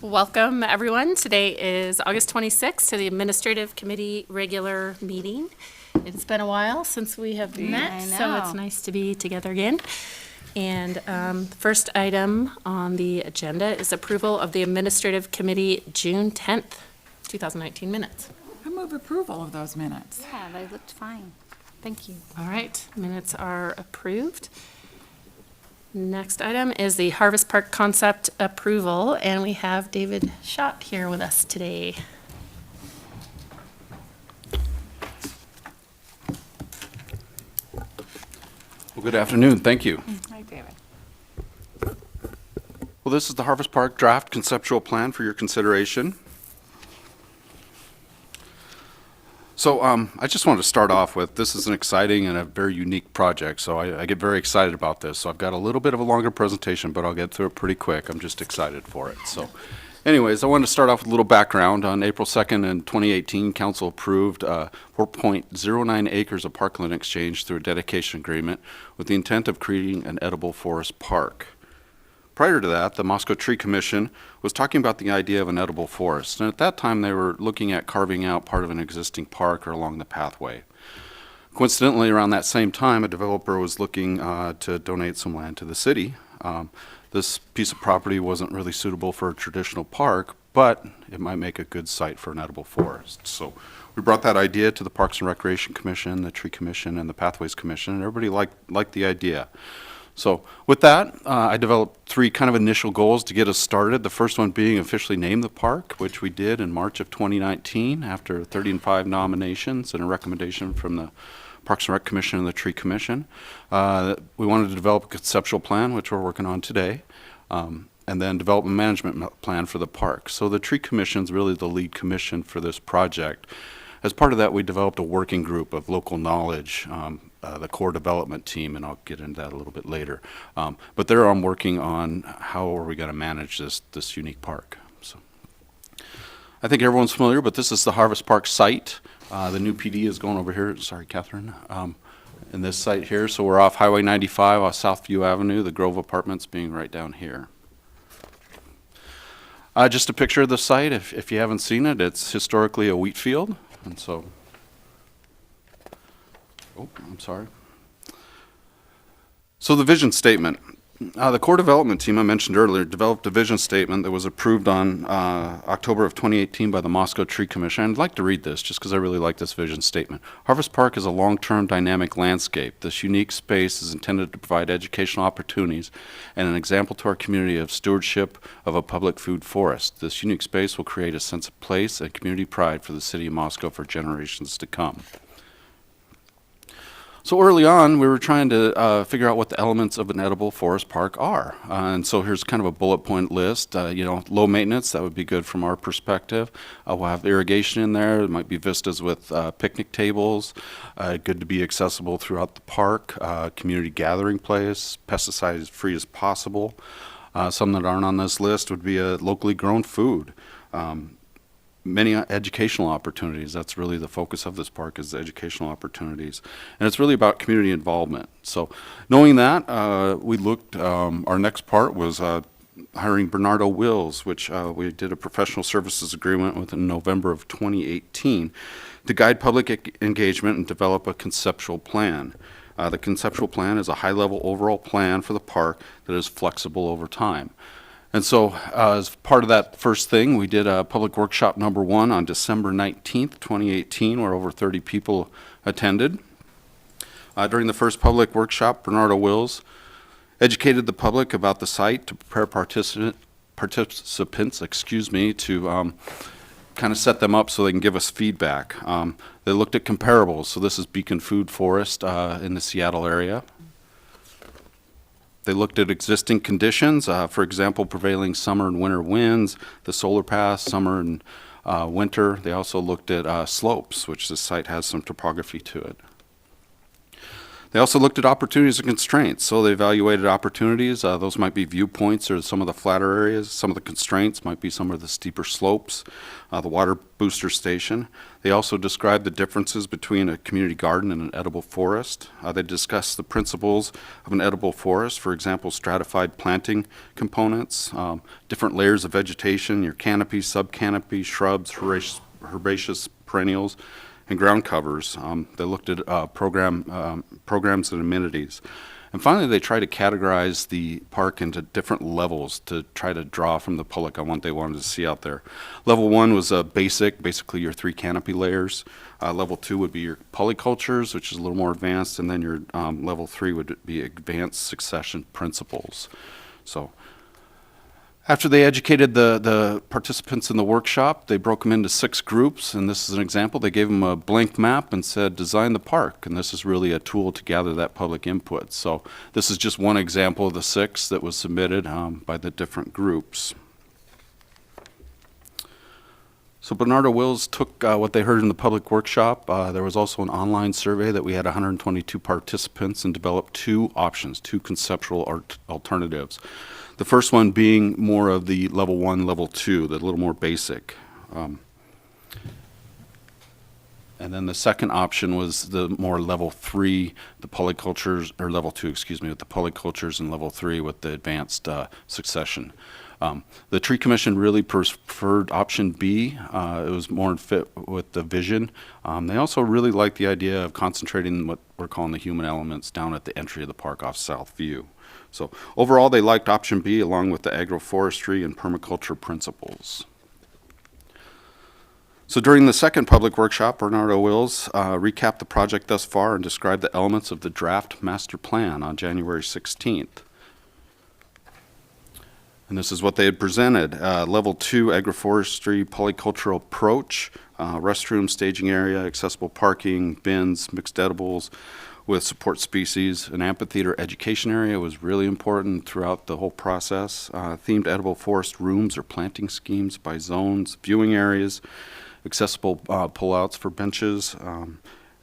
Welcome, everyone. Today is August 26th to the Administrative Committee regular meeting. It's been a while since we have met, so it's nice to be together again. And the first item on the agenda is approval of the Administrative Committee June 10th, 2019 minutes. I move approval of those minutes. Yeah, they looked fine. Thank you. All right, minutes are approved. Next item is the Harvest Park concept approval, and we have David Schott here with us today. Well, good afternoon. Thank you. Hi, David. Well, this is the Harvest Park draft conceptual plan for your consideration. So I just wanted to start off with, this is an exciting and a very unique project, so I get very excited about this. So I've got a little bit of a longer presentation, but I'll get through it pretty quick. I'm just excited for it. So anyways, I wanted to start off with a little background. On April 2nd in 2018, Council approved 4.09 acres of parkland exchange through a dedication agreement with the intent of creating an edible forest park. Prior to that, the Moscow Tree Commission was talking about the idea of an edible forest, and at that time they were looking at carving out part of an existing park or along the pathway. Coincidentally, around that same time, a developer was looking to donate some land to the city. This piece of property wasn't really suitable for a traditional park, but it might make a good site for an edible forest. So we brought that idea to the Parks and Recreation Commission, the Tree Commission, and the Pathways Commission, and everybody liked the idea. So with that, I developed three kind of initial goals to get us started. The first one being officially name the park, which we did in March of 2019 after 35 nominations and a recommendation from the Parks and Rec Commission and the Tree Commission. We wanted to develop a conceptual plan, which we're working on today, and then develop a management plan for the park. So the Tree Commission is really the lead commission for this project. As part of that, we developed a working group of local knowledge, the core development team, and I'll get into that a little bit later. But there I'm working on how are we going to manage this unique park. So I think everyone's familiar, but this is the Harvest Park site. The new PD is going over here. Sorry, Catherine. In this site here, so we're off Highway 95 off Southview Avenue, the Grove Apartments being right down here. Just a picture of the site. If you haven't seen it, it's historically a wheat field. And so, I'm sorry. So the vision statement. The core development team I mentioned earlier developed a vision statement that was approved on October of 2018 by the Moscow Tree Commission. I'd like to read this just because I really like this vision statement. Harvest Park is a long-term dynamic landscape. This unique space is intended to provide educational opportunities and an example to our community of stewardship of a public food forest. This unique space will create a sense of place and community pride for the city of Moscow for generations to come. So early on, we were trying to figure out what the elements of an edible forest park are. And so here's kind of a bullet point list. Low maintenance, that would be good from our perspective. We'll have irrigation in there. There might be vistas with picnic tables. Good to be accessible throughout the park. Community gathering place, pesticide free as possible. Some that aren't on this list would be a locally grown food. Many educational opportunities. That's really the focus of this park, is the educational opportunities. And it's really about community involvement. So knowing that, we looked, our next part was hiring Bernardo Wills, which we did a professional services agreement with in November of 2018 to guide public engagement and develop a conceptual plan. The conceptual plan is a high-level overall plan for the park that is flexible over time. And so as part of that first thing, we did a public workshop number 1 on December 19th, 2018, where over 30 people attended. During the first public workshop, Bernardo Wills educated the public about the site to prepare participants, to kind of set them up so they can give us feedback. They looked at comparables. So this is Beacon Food Forest in the Seattle area. They looked at existing conditions, for example, prevailing summer and winter winds, the solar path, summer and winter. They also looked at slopes, which the site has some topography to it. They also looked at opportunities and constraints. So they evaluated opportunities. Those might be viewpoints or some of the flatter areas. Some of the constraints might be some of the steeper slopes, the water booster station. They also described the differences between a community garden and an edible forest. They discussed the principles of an edible forest, for example, stratified planting components, different layers of vegetation, your canopy, subcanopy, shrubs, herbaceous perennials, and ground covers. They looked at programs and amenities. And finally, they tried to categorize the park into different levels to try to draw from the public on what they wanted to see out there. Level 1 was basically your 3 canopy layers. Level 2 would be your polycultures, which is a little more advanced, and then your level 3 would be advanced succession principles. So after they educated the participants in the workshop, they broke them into 6 groups, and this is an example. They gave them a blank map and said, design the park, and this is really a tool to gather that public input. So this is just one example of the 6 that was submitted by the different groups. So Bernardo Wills took what they heard in the public workshop. There was also an online survey that we had 122 participants and developed 2 options, 2 conceptual alternatives. The first one being more of the level 1, level 2, the little more basic. And then the second option was the more level 3, the polycultures, or level 2, excuse me, with the polycultures, and level 3 with the advanced succession. The Tree Commission really preferred option B. It was more in fit with the vision. They also really liked the idea of concentrating what we're calling the human elements down at the entry of the park off South View. So overall, they liked option B along with the agroforestry and permaculture principles. So during the second public workshop, Bernardo Wills recapped the project thus far and described the elements of the draft master plan on January 16th. And this is what they had presented. Level 2 agroforestry polycultural approach, restroom, staging area, accessible parking, bins, mixed edibles with support species. An amphitheater education area was really important throughout the whole process. Themed edible forest rooms or planting schemes by zones, viewing areas, accessible pullouts for benches.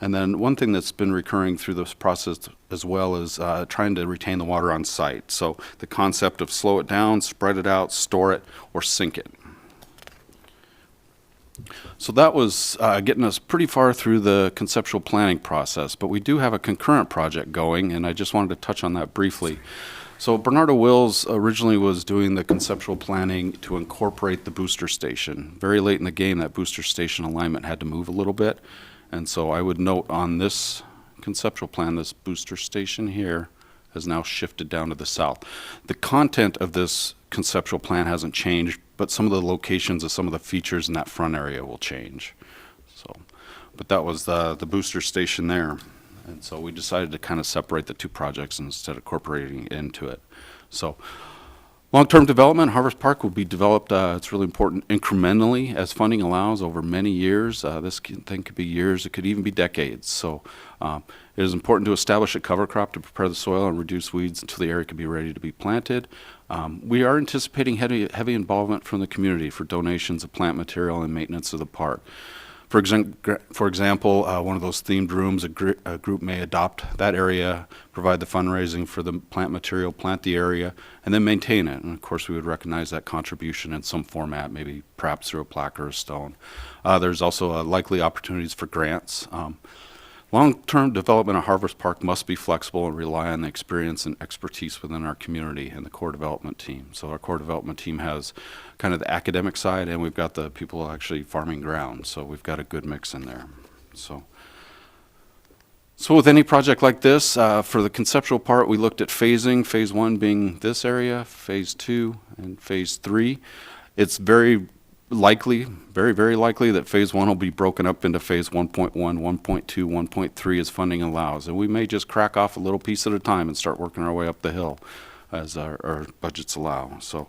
And then one thing that's been recurring through this process as well is trying to retain the water on site. So the concept of slow it down, spread it out, store it, or sink it. So that was getting us pretty far through the conceptual planning process, but we do have a concurrent project going, and I just wanted to touch on that briefly. So Bernardo Wills originally was doing the conceptual planning to incorporate the booster station. Very late in the game, that booster station alignment had to move a little bit. And so I would note on this conceptual plan, this booster station here has now shifted down to the south. The content of this conceptual plan hasn't changed, but some of the locations of some of the features in that front area will change. So, but that was the booster station there. And so we decided to kind of separate the 2 projects instead of incorporating into it. So long-term development, Harvest Park will be developed, it's really important, incrementally as funding allows over many years. This thing could be years, it could even be decades. So it is important to establish a cover crop to prepare the soil and reduce weeds until the area can be ready to be planted. We are anticipating heavy involvement from the community for donations of plant material and maintenance of the park. For example, one of those themed rooms, a group may adopt that area, provide the fundraising for the plant material, plant the area, and then maintain it. And of course, we would recognize that contribution in some format, maybe perhaps through a plaque or a stone. There's also likely opportunities for grants. Long-term development of Harvest Park must be flexible and rely on the experience and expertise within our community and the core development team. So our core development team has kind of the academic side, and we've got the people actually farming ground. So we've got a good mix in there. So with any project like this, for the conceptual part, we looked at phasing, phase 1 being this area, phase 2, and phase 3. It's very likely, very likely that phase 1 will be broken up into phase 1.1, 1.2, 1.3 as funding allows. And we may just crack off a little piece at a time and start working our way up the hill as our budgets allow. So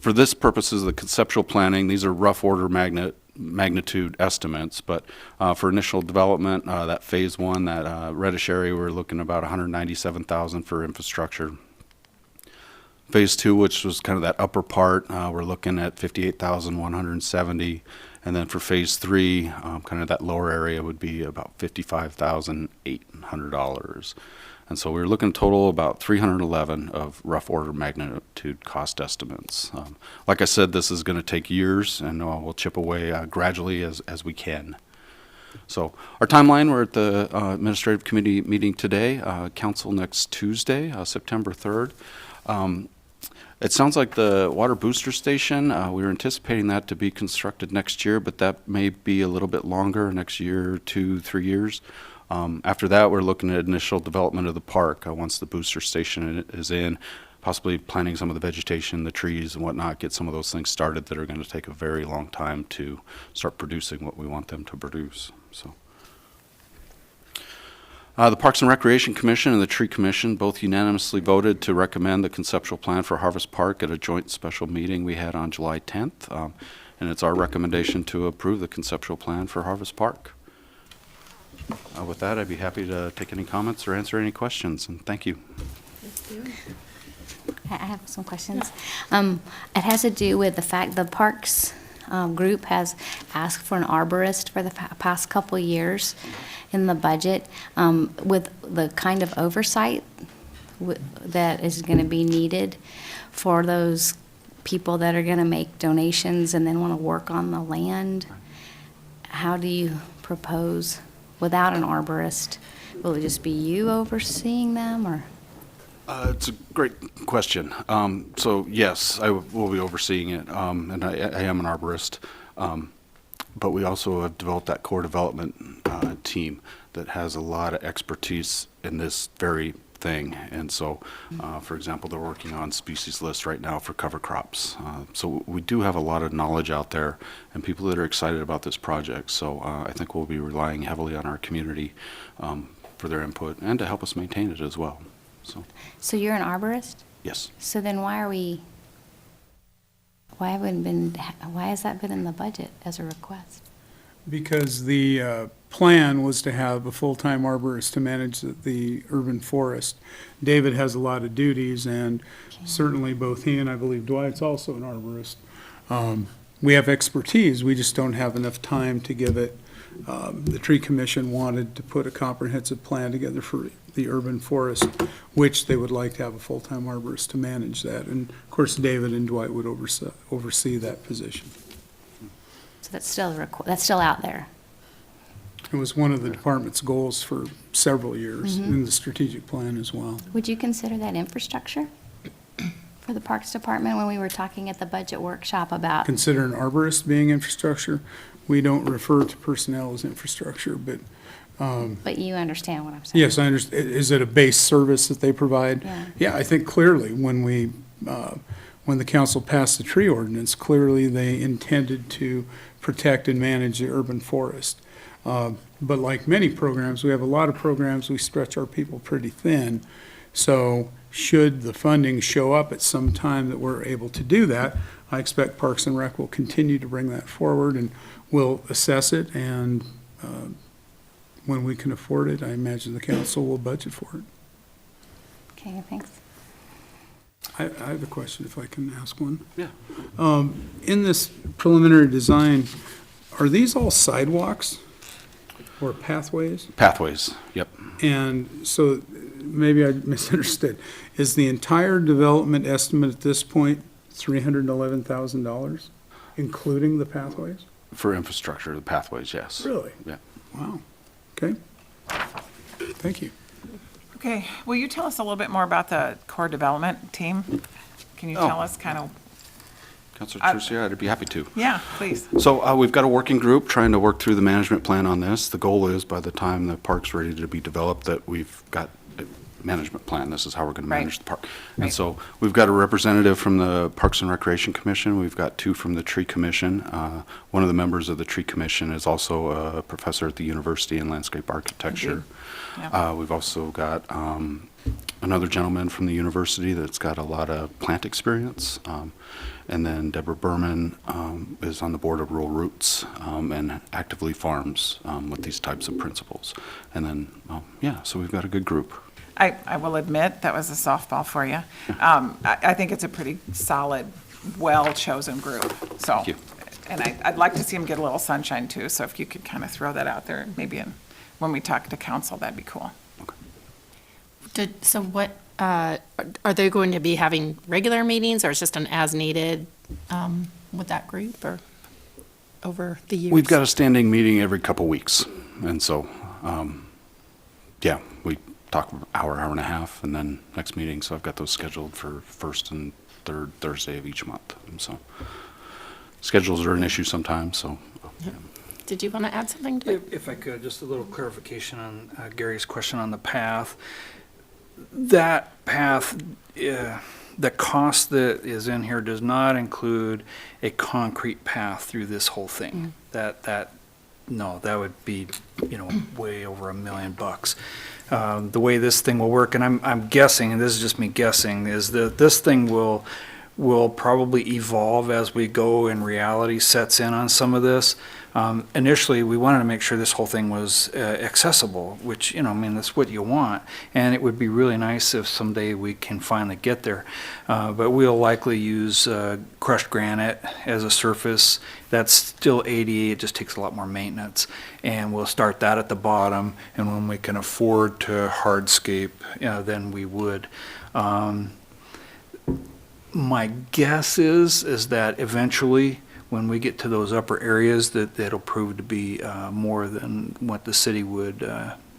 for this purposes of the conceptual planning, these are rough order magnitude estimates, but for initial development, that phase 1, that reddish area, we're looking about $197,000 for infrastructure. Phase 2, which was kind of that upper part, we're looking at $58,170, And then for phase 3, kind of that lower area would be about $55,800. And so we're looking total about 311 of rough order magnitude cost estimates. Like I said, this is going to take years, and we'll chip away gradually as we can. So our timeline, we're at the Administrative Committee meeting today, council next Tuesday, September 3rd. It sounds like the water booster station, we were anticipating that to be constructed next year, but that may be a little bit longer, next year, 2-3 years. After that, we're looking at initial development of the park once the booster station is in, possibly planting some of the vegetation, the trees and whatnot, get some of those things started that are going to take a very long time to start producing what we want them to produce. So, the Parks and Recreation Commission and the Tree Commission both unanimously voted to recommend the conceptual plan for Harvest Park at a joint special meeting we had on July 10th. And it's our recommendation to approve the conceptual plan for Harvest Park. With that, I'd be happy to take any comments or answer any questions, and thank you. I have some questions. It has to do with the fact the Parks group has asked for an arborist for the past couple of years in the budget, with the kind of oversight that is going to be needed for those people that are going to make donations and then want to work on the land. How do you propose without an arborist? Will it just be you overseeing them, or? It's a great question. So yes, I will be overseeing it, and I am an arborist. But we also have developed that core development team that has a lot of expertise in this very thing. And so, for example, they're working on species lists right now for cover crops. So we do have a lot of knowledge out there and people that are excited about this project. So I think we'll be relying heavily on our community for their input and to help us maintain it as well. So you're an arborist? Yes. So then why has that been in the budget as a request? Because the plan was to have a full-time arborist to manage the urban forest. David has a lot of duties, and certainly both he and I believe Dwight's also an arborist. We have expertise, we just don't have enough time to give it. The Tree Commission wanted to put a comprehensive plan together for the urban forest, which they would like to have a full-time arborist to manage that. And of course, David and Dwight would oversee that position. So that's still out there. It was one of the department's goals for several years in the strategic plan as well. Would you consider that infrastructure for the Parks Department when we were talking at the budget workshop about? Consider an arborist being infrastructure. We don't refer to personnel as infrastructure, but But you understand what I'm saying? yes, I understand. Is it a base service that they provide? Yeah. Yeah, I think clearly when the council passed the tree ordinance, clearly they intended to protect and manage the urban forest. But like many programs, we have a lot of programs, we stretch our people pretty thin. So should the funding show up at some time that we're able to do that, I expect Parks and Rec will continue to bring that forward, and we'll assess it, and when we can afford it, I imagine the council will budget for it. Okay, thanks. I have a question, if I can ask one. Yeah. In this preliminary design, are these all sidewalks or pathways? Pathways, yep. And so, maybe I misunderstood. Is the entire development estimate at this point $311,000, including the pathways? For infrastructure, the pathways, yes. Really? Yeah. Wow. Okay. Thank you. Okay, will you tell us a little bit more about the core development team? Can you tell us kind of, Councilor Trucia, I'd be happy to. yeah, please. So we've got a working group trying to work through the management plan on this. The goal is by the time the park's ready to be developed that we've got a management plan. This is how we're going to manage the park. And Right. so we've got a representative from the Parks and Recreation Commission. We've got 2 from the Tree Commission. One of the members of the Tree Commission is also a professor at the university in landscape architecture. Yeah. We've also got another gentleman from the university that's got a lot of plant experience. And then Deborah Berman is on the board of Rural Roots and actively farms with these types of principles. And then, so we've got a good group. I will admit, that was a softball for you. I think it's a pretty solid, well-chosen group, so. Thank you. And I'd like to see them get a little sunshine too, so if you could kind of throw that out there, maybe when we talk to council, that'd be cool. So what, are they going to be having regular meetings, or is just an as-needed with that group, or over the years? We've got a standing meeting every couple weeks, and so, yeah, we talk hour and a half, and then next meeting, so I've got those scheduled for first and third Thursday of each month, and so schedules are an issue sometimes, so. Did you want to add something to it? If I could, just a little clarification on Gary's question on the path. That path, the cost that is in here does not include a concrete path through this whole thing. No, that would be, way over $1 million. The way this thing will work, and I'm guessing, and this is just me guessing, is that this thing will probably evolve as we go and reality sets in on some of this. Initially, we wanted to make sure this whole thing was accessible, which, that's what you want. And it would be really nice if someday we can finally get there. But we'll likely use crushed granite as a surface. That's still ADA, it just takes a lot more maintenance. And we'll start that at the bottom, and when we can afford to hardscape, then we would. My guess is that eventually, when we get to those upper areas, that'll prove to be more than what the city would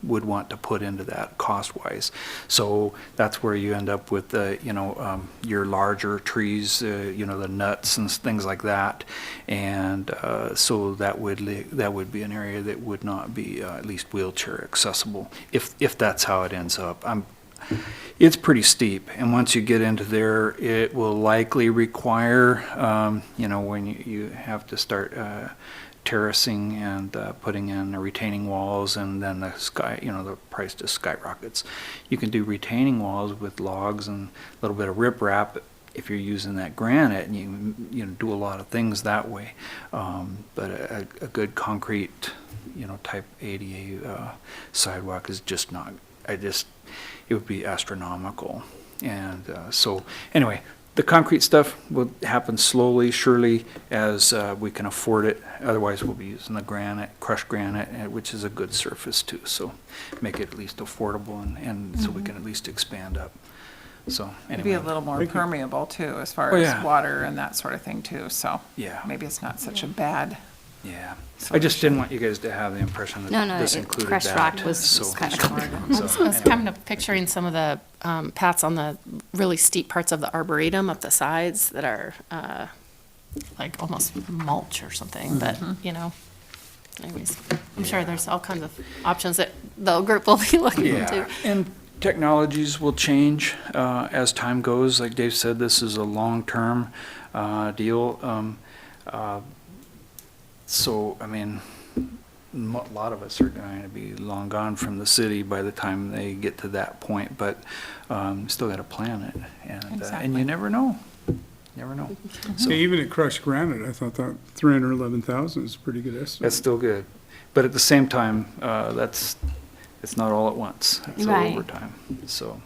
want to put into that cost-wise. So that's where you end up with your larger trees, the nuts and things like that, and so that would be an area that would not be at least wheelchair accessible if that's how it ends up. It's pretty steep, and once you get into there, it will likely require, when you have to start terracing and putting in retaining walls, and then the price just skyrockets. You can do retaining walls with logs and a little bit of riprap if you're using that granite, and you do a lot of things that way. But a good concrete, type ADA sidewalk is just not. It would be astronomical. And so anyway, the concrete stuff will happen slowly, surely, as we can afford it. Otherwise, we'll be using the granite, crushed granite, which is a good surface too. So make it at least affordable, and so we can at least expand up. So It'd be a anyway, little more permeable too, as far as water and that sort of thing too, so. Yeah. Maybe it's not such a bad. yeah. I just didn't want you guys to have the impression that No, this included crushed that. rock was so- kind of hard. so I was anyway. kind of picturing some of the paths on the really steep parts of the arboretum up the sides that are like almost mulch or something, but, anyways, I'm sure there's all kinds of options that the group will be looking into. Yeah, and technologies will change as time goes. Like Dave said, this is a long-term deal. So, a lot of us are going to be long gone from the city by the time they get to that point, but still got to plan it. And Exactly. you never know. Never know. So Even at crushed granite, I thought that 311,000 is a pretty good estimate. that's still good. But at the same time, it's not all at once. It's all Right. over time. So,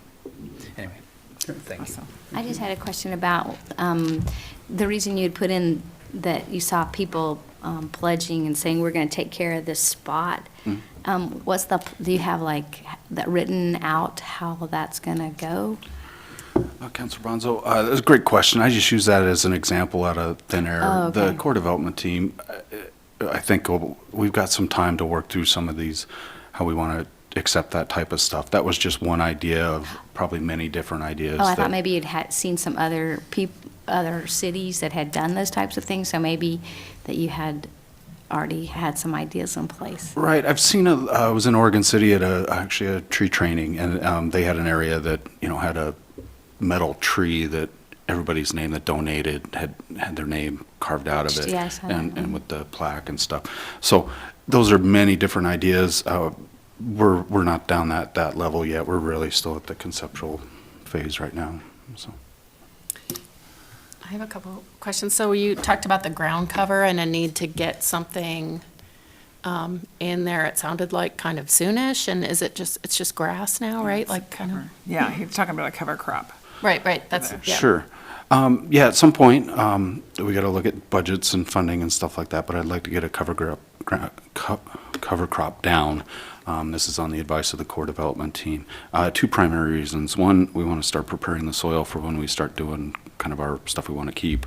anyway, thank you. Awesome. I just had a question about the reason you'd put in that you saw people pledging and saying, we're going to take care of this spot. Do you have that written out, how that's going to go? Councilor Bonzo, that's a great question. I just use that as an example out of thin air. Oh, okay. The core development team, I think we've got some time to work through some of these, how we want to accept that type of stuff. That was just one idea of probably many different ideas. Oh, I that- thought maybe you'd had seen some other cities that had done those types of things, so maybe that you had already had some ideas in place. Right. I've seen I was in Oregon City at actually a tree training, and they had an area that, had a metal tree that everybody's name that donated had their name carved out of it. Yes, I know. And with the plaque and stuff. So those are many different ideas. We're not down that level yet. We're really still at the conceptual phase right now, so. I have a couple questions. So you talked about the ground cover and a need to get something in there. It sounded like kind of soonish, and it's just grass now, right? Like kind of. Yeah, he's talking about a cover crop. Right, that's, yeah. Sure. Yeah, at some point, we got to look at budgets and funding and stuff like that, but I'd like to get a cover crop down. This is on the advice of the core development team. Two primary reasons. One, we want to start preparing the soil for when we start doing kind of our stuff we want to keep.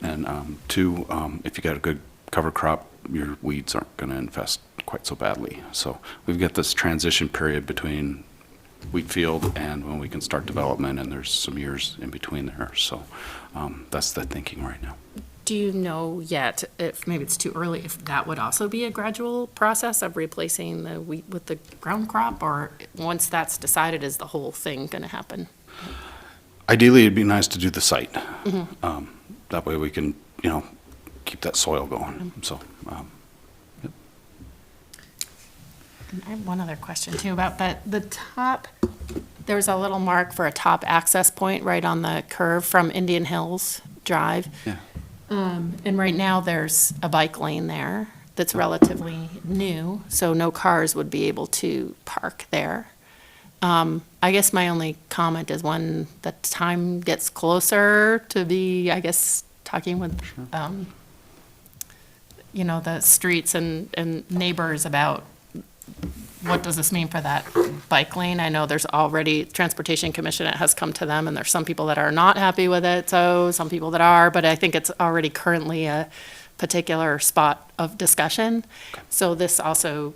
And two, if you got a good cover crop, your weeds aren't going to infest quite so badly. So we've got this transition period between wheat field and when we can start development, and there's some years in between there. So that's the thinking right now. Do you know yet, if maybe it's too early, if that would also be a gradual process of replacing the wheat with the ground crop? Or once that's decided, is the whole thing going to happen? Ideally, it'd be nice to do the site. That way we can, keep that soil going. So, yep. And I have one other question too about the top. There's a little mark for a top access point right on the curve from Indian Hills Drive. Yeah. And right now there's a bike lane there that's relatively new, so no cars would be able to park there. I guess my only comment is when the time gets closer to be, I guess, talking with, the streets and neighbors about what does this mean for that bike lane? I know there's already, Transportation Commission, it has come to them, and there's some people that are not happy with it, so some people that are, but I think it's already currently a particular spot of discussion. So this also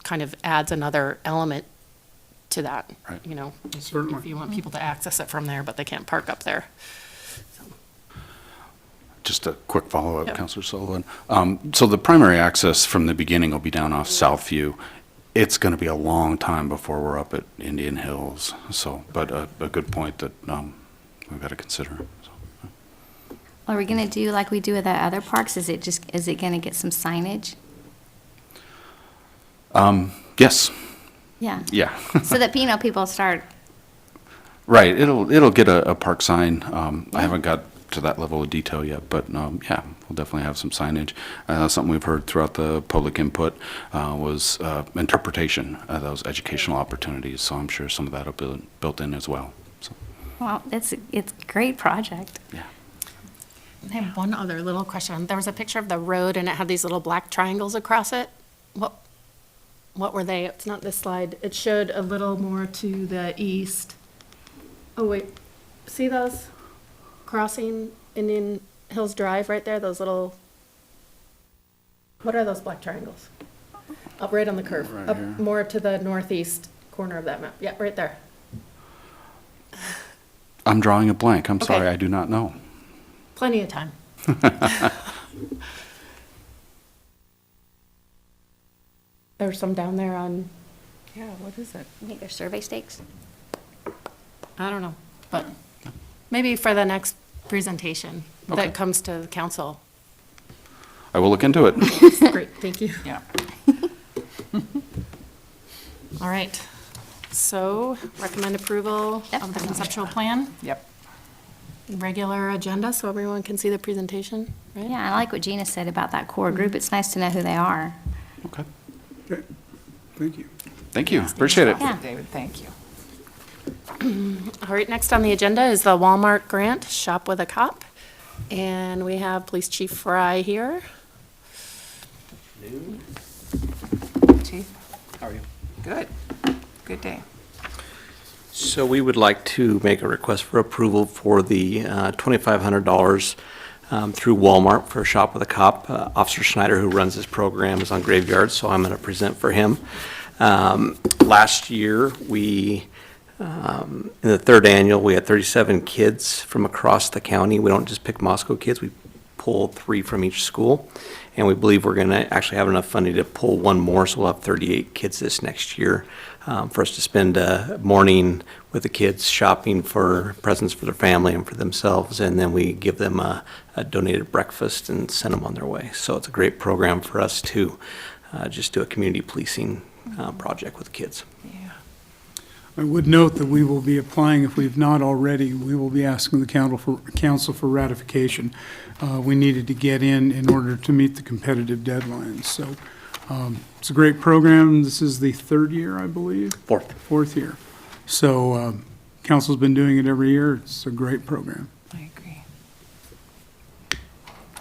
kind of adds another element to that, Right. Certainly. if you want people to access it from there, but they can't park up there. Just a quick follow-up, Yep. Councilor Sullivan. So the primary access from the beginning will be down off Southview. It's going to be a long time before we're up at Indian Hills. So, but a good point that we've got to consider. So. Are we gonna do like we do with the other parks? Is it gonna get some signage? Yes. Yeah. Yeah. So that, people start, Right. It'll get a park sign. I haven't got to that level of detail yet, but yeah, we'll definitely have some signage. Something we've heard throughout the public input was interpretation of those educational opportunities. So I'm sure some of that will be built in as well. So, well, it's a great project. yeah. I have one other little question. There was a picture of the road and it had these little black triangles across it. What were they? It's not this slide. It showed a little more to the east. Oh, wait. See those? Crossing Indian Hills Drive right there, those little, what are those black triangles? Up right on the curve, Right up here. more to the northeast corner of that map. Yeah, right there. I'm drawing a blank. I'm Okay. sorry, I do not know. Plenty of time. There's some down there on, yeah, what is it? I think they're survey stakes. I don't know, but maybe for the next presentation Okay. that comes to the council. I will look into it. Great, thank you. Yeah. All right, so recommend approval of the conceptual plan, Yep. regular agenda, so everyone can see the presentation, right? Yeah, I like what Gina said about that core group. It's nice to know who they are. Okay. Okay. Thank you. Thank you. Appreciate it. Yeah. David, thank you. All right, next on the agenda is the Walmart grant, Shop with a Cop. And we have Police Chief Fry here. Chief, How are you? good. Good day. So we would like to make a request for approval for the $2,500 through Walmart for Shop with a Cop. Officer Schneider, who runs this program, is on graveyard, so I'm going to present for him. Last year, in the third annual, we had 37 kids from across the county. We don't just pick Moscow kids, we pull 3 from each school. And we believe we're going to actually have enough funding to pull 1 more, so we'll have 38 kids this next year for us to spend a morning with the kids shopping for presents for their family and for themselves. And then we give them a donated breakfast and send them on their way. So it's a great program for us to just do a community policing project with kids. Yeah. I would note that we will be applying, if we've not already, we will be asking the council for ratification. We needed to get in order to meet the competitive deadlines. So it's a great program. This is the 3rd year, I believe. 4th. 4th year. So council's been doing it every year. It's a great program. I agree.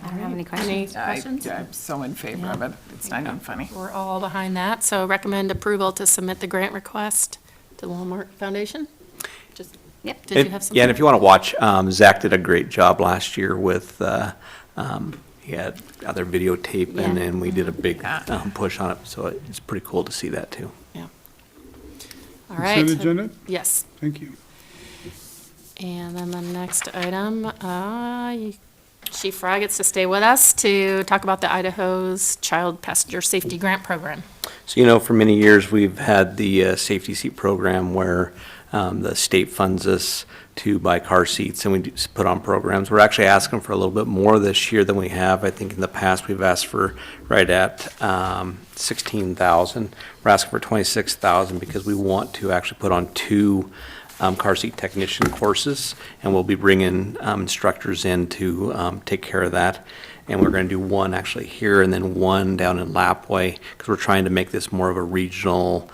I don't have any Any questions. questions? I'm so in favor of it. It's not even funny. We're all behind that, so recommend approval to submit the grant request to the Walmart Foundation. Just, Yep. did you have something? Yeah, and if you want to watch, Zach did a great job last year with, he had other videotape, and Yeah. then we did a big push on it, so it's pretty cool to see that, too. Yeah. All right. Consent agenda? Yes. Thank you. And then the next item, Chief Fry gets to stay with us to talk about the Idaho's Child Passenger Safety Grant Program. So, you know, for many years, we've had the safety seat program where the state funds us to buy car seats, and we just put on programs. We're actually asking for a little bit more this year than we have. I think in the past, we've asked for right at 16,000. We're asking for 26,000 because we want to actually put on 2 car seat technician courses, and we'll be bringing instructors in to take care of that. And we're going to do one actually here and then one down in Lapway, because we're trying to make this more of a regional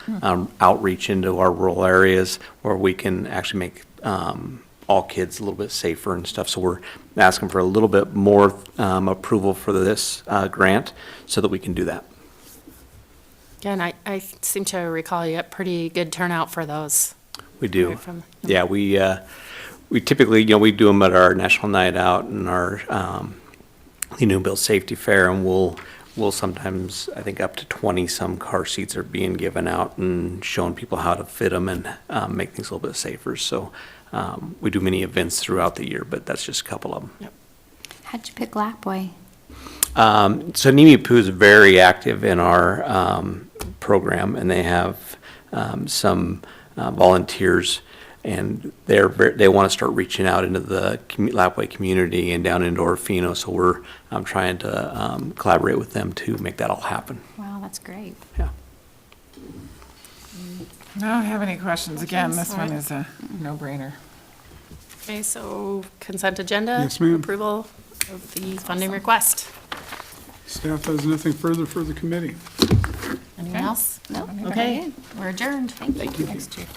outreach into our rural areas where we can actually make all kids a little bit safer and stuff. So we're asking for a little bit more approval for this grant so that we can do that. Again, I seem to recall you got pretty good turnout for those. We do. Right from- Yeah, we typically, you know, we do them at our National Night Out and our New Build Safety Fair, and we'll sometimes, I think up to 20-some car seats are being given out and showing people how to fit them and make things a little bit safer. So we do many events throughout the year, but that's just a couple of them. How'd you pick Lapway? So Nimi Poo is very active in our program, and they have some volunteers, and they want to start reaching out into the Lapway community and down into Orfino. So we're trying to collaborate with them to make that all happen. Wow, that's great. Yeah. I don't have any questions. Again, this All one right. is a no-brainer. Okay, so consent agenda? Yes, ma'am. Approval of the funding request. Staff has nothing further for the committee. Anyone else? No. Okay, we're adjourned. Thank you. Thanks, Chief.